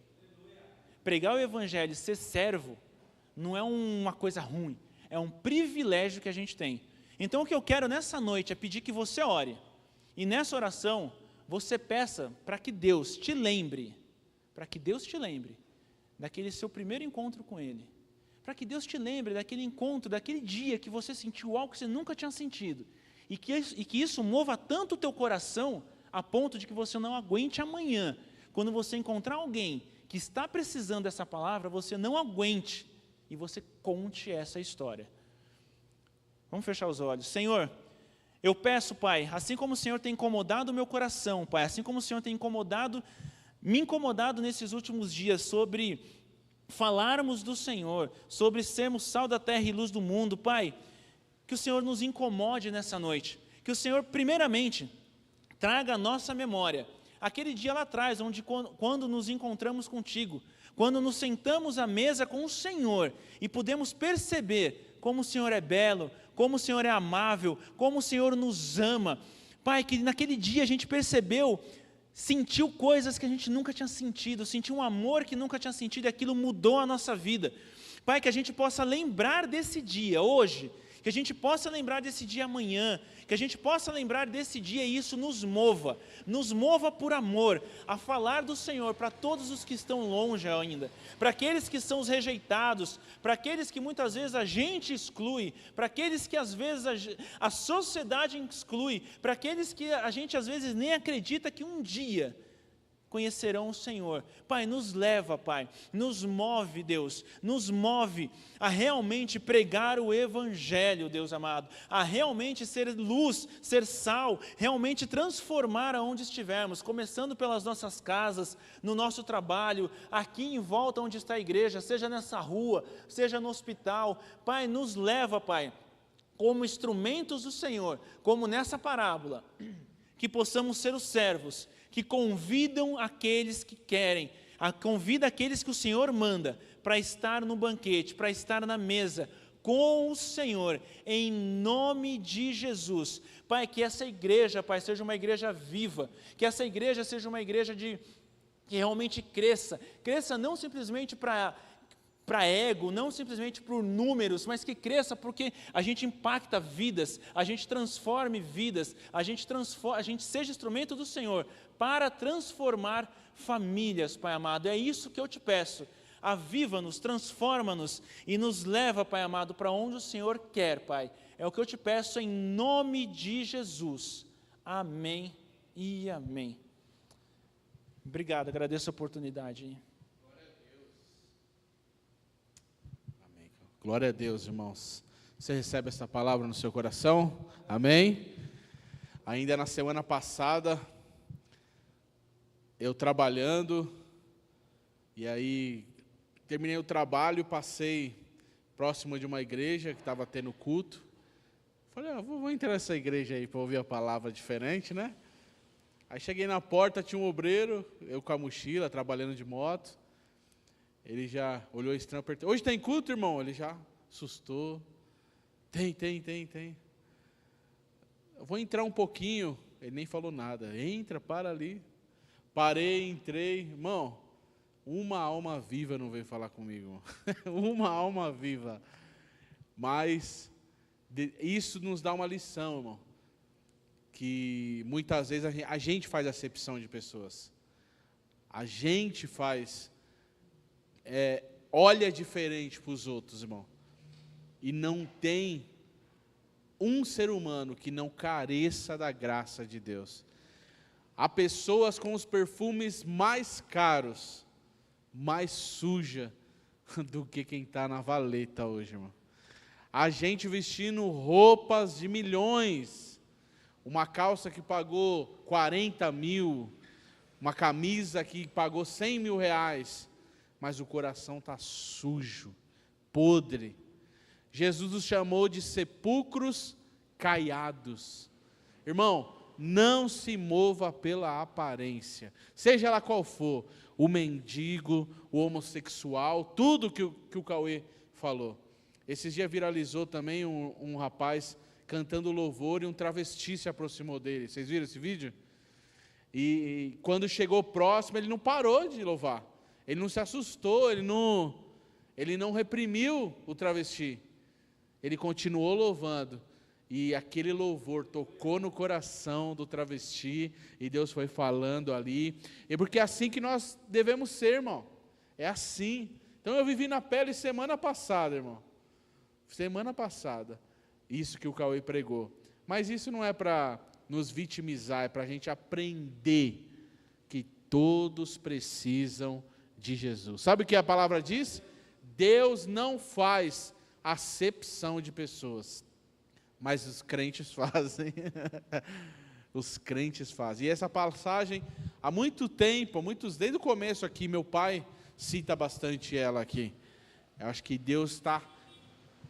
B: Pregar o evangelho e ser servo não é uma coisa ruim, é um privilégio que a gente tem. Então o que eu quero nessa noite é pedir que você ore, e nessa oração você peça para que Deus te lembre, daquele seu primeiro encontro com Ele, para que Deus te lembre daquele encontro, daquele dia que você sentiu algo que você nunca tinha sentido, e que isso mova tanto o teu coração, a ponto de que você não aguente amanhã, quando você encontrar alguém que está precisando dessa palavra, você não aguente, e você conte essa história. Vamos fechar os olhos. Senhor, eu peço, Pai, assim como o Senhor tem incomodado o meu coração, Pai, assim como o Senhor tem me incomodado nesses últimos dias sobre falarmos do Senhor, sobre sermos sal da terra e luz do mundo, Pai, que o Senhor nos incomode nessa noite, que o Senhor, primeiramente, traga à nossa memória aquele dia lá atrás, quando nos encontramos contigo, quando nos sentamos à mesa com o Senhor e pudemos perceber como o Senhor é belo, como o Senhor é amável, como o Senhor nos ama. Pai, que naquele dia a gente sentiu coisas que a gente nunca tinha sentido, sentiu um amor que nunca tinha sentido e aquilo mudou a nossa vida. Pai, que a gente possa lembrar desse dia hoje, que a gente possa lembrar desse dia amanhã, que a gente possa lembrar desse dia e isso nos mova por amor, a falar do Senhor para todos os que estão longe ainda, para aqueles que são os rejeitados, para aqueles que muitas vezes a gente exclui, para aqueles que às vezes a sociedade exclui, para aqueles que a gente às vezes nem acredita que um dia conhecerão o Senhor. Pai, nos leva, Pai, nos move, Deus, nos move a realmente pregar o Evangelho, Deus amado, a realmente ser luz, ser sal, realmente transformar aonde estivermos, começando pelas nossas casas, no nosso trabalho, aqui em volta onde está a igreja, seja nessa rua, seja no hospital. Pai, nos leva, Pai, como instrumentos do Senhor, como nessa parábola, que possamos ser os servos, que convidam aqueles que querem, Convida aqueles que o Senhor manda para estar no banquete, para estar na mesa com o Senhor, em nome de Jesus. Pai, que essa igreja, Pai, seja uma igreja viva, que essa igreja seja uma igreja que realmente cresça não simplesmente para ego, não simplesmente por números, mas que cresça porque a gente impacta vidas, a gente transforme vidas, a gente seja instrumento do Senhor para transformar famílias, Pai amado. É isso que eu te peço. Aviva-nos, transforma-nos e nos leva, Pai amado, para onde o Senhor quer, Pai. É o que eu te peço em nome de Jesus. Amém e amém. Obrigado, agradeço a oportunidade.
C: Amém. Glória a Deus, irmãos. Você recebe essa palavra no seu coração? Amém? Ainda na semana passada, eu trabalhando, e aí terminei o trabalho, passei próximo de uma igreja que estava tendo culto. Falei, vou entrar nessa igreja aí para ouvir a palavra diferente, né? Aí cheguei na porta, tinha um obreiro, eu com a mochila, trabalhando de moto. Ele já olhou estranho, apertou. Hoje tem culto, irmão? Ele já assustou. Tem. Eu vou entrar um pouquinho. Ele nem falou nada. Entra, para ali. Parei, entrei. Irmão, uma alma viva não veio falar comigo. Uma alma viva. Mas isso nos dá uma lição, irmão. Que muitas vezes a gente faz acepção de pessoas. A gente olha diferente para os outros, irmão. E não tem um ser humano que não careça da graça de Deus. Há pessoas com os perfumes mais caros, mais suja do que quem está na valeta hoje, irmão. A gente vestindo roupas de milhões. Uma calça que pagou 40 mil, uma camisa que pagou 100 mil reais, mas o coração está sujo, podre. Jesus nos chamou de sepulcros caiados. Irmão, não se mova pela aparência, seja ela qual for, o mendigo, o homossexual, tudo que o Cauê falou. Esses dias viralizou também um rapaz cantando louvor e um travesti se aproximou dele. Vocês viram esse vídeo? E quando chegou próximo, ele não parou de louvar. Ele não se assustou, ele não reprimiu o travesti. Ele continuou louvando. E aquele louvor tocou no coração do travesti, e Deus foi falando ali. E porque é assim que nós devemos ser, irmão. É assim. Então eu vivi na pele semana passada, irmão. Semana passada. Isso que o Cauê pregou. Mas isso não é para nos vitimizar, é para a gente aprender que todos precisam de Jesus. Sabe o que a palavra diz? Deus não faz acepção de pessoas, mas os crentes fazem. Os crentes fazem. E essa passagem, há muito tempo, desde o começo aqui, meu pai cita bastante ela aqui. Eu acho que Deus está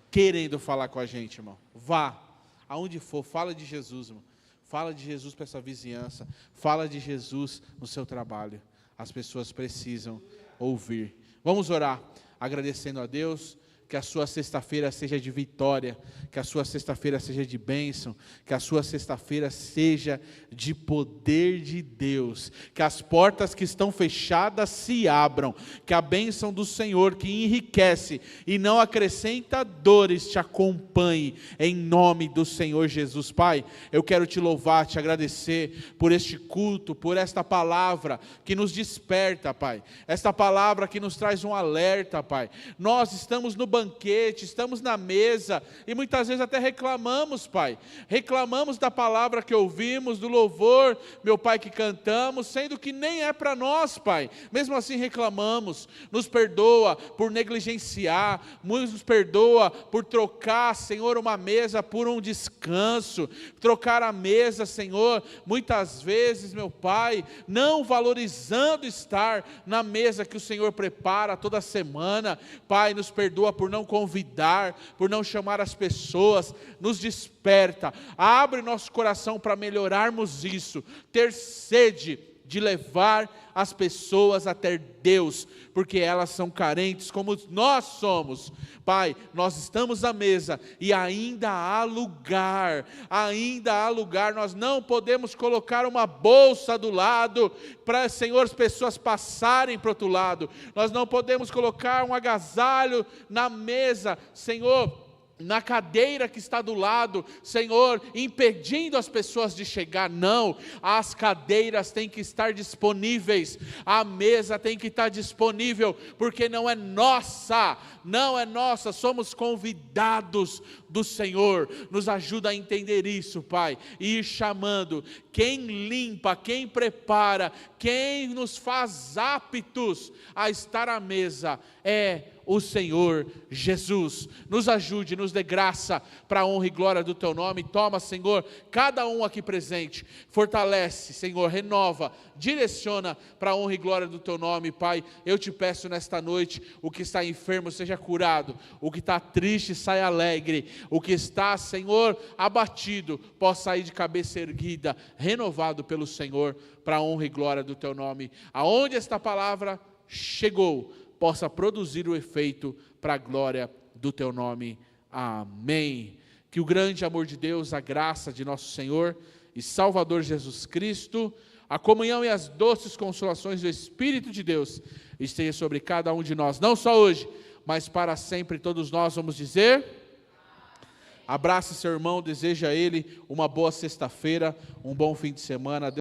C: querendo falar com a gente, irmão. Vá, aonde for, fala de Jesus, irmão. Fala de Jesus para essa vizinhança. Fala de Jesus no seu trabalho. As pessoas precisam ouvir. Vamos orar, agradecendo a Deus. Que a sua sexta-feira seja de vitória, que a sua sexta-feira seja de bênção, que a sua sexta-feira seja de poder de Deus, que as portas que estão fechadas se abram, que a bênção do Senhor que enriquece e não acrescenta dores te acompanhe, em nome do Senhor Jesus. Pai, eu quero te louvar, te agradecer por este culto, por esta palavra que nos desperta, Pai, esta palavra que nos traz um alerta, Pai. Nós estamos no banquete, estamos na mesa, e muitas vezes até reclamamos, Pai, reclamamos da palavra que ouvimos, do louvor, meu Pai, que cantamos, sendo que nem é para nós, Pai, mesmo assim reclamamos. Nos perdoa por negligenciar, nos perdoa por trocar, Senhor, uma mesa por um descanso, trocar a mesa, Senhor, muitas vezes, meu Pai, não valorizando estar na mesa que o Senhor prepara toda semana. Pai, nos perdoa por não convidar, por não chamar as pessoas, nos desperta, abre nosso coração para melhorarmos isso, ter sede de levar as pessoas até Deus, porque elas são carentes como nós somos. Pai, nós estamos à mesa e ainda há lugar, nós não podemos colocar uma bolsa do lado para, Senhor, as pessoas passarem para o outro lado, nós não podemos colocar um agasalho na mesa, Senhor, na cadeira que está do lado, Senhor, impedindo as pessoas de chegar. Não, as cadeiras têm que estar disponíveis, a mesa tem que estar disponível, porque não é nossa, somos convidados do Senhor. Nos ajuda a entender isso, Pai, e ir chamando. Quem limpa, quem prepara, quem nos faz aptos a estar à mesa é o Senhor Jesus. Nos ajude, nos dê graça para a honra e glória do Teu nome. Toma, Senhor, cada um aqui presente, fortalece, Senhor, renova, direciona para a honra e glória do Teu nome, Pai. Eu te peço nesta noite, o que está enfermo seja curado, o que está triste saia alegre, o que está, Senhor, abatido, possa sair de cabeça erguida, renovado pelo Senhor, para a honra e glória do Teu nome. Aonde esta palavra chegou, possa produzir o efeito para a glória do Teu nome. Amém. Que o grande amor de Deus, a graça de nosso Senhor e Salvador Jesus Cristo, a comunhão e as doces consolações do Espírito de Deus esteja sobre cada um de nós, não só hoje, mas para sempre. Todos nós vamos dizer: abraça seu irmão, deseja a ele uma boa sexta-feira, um bom fim de semana.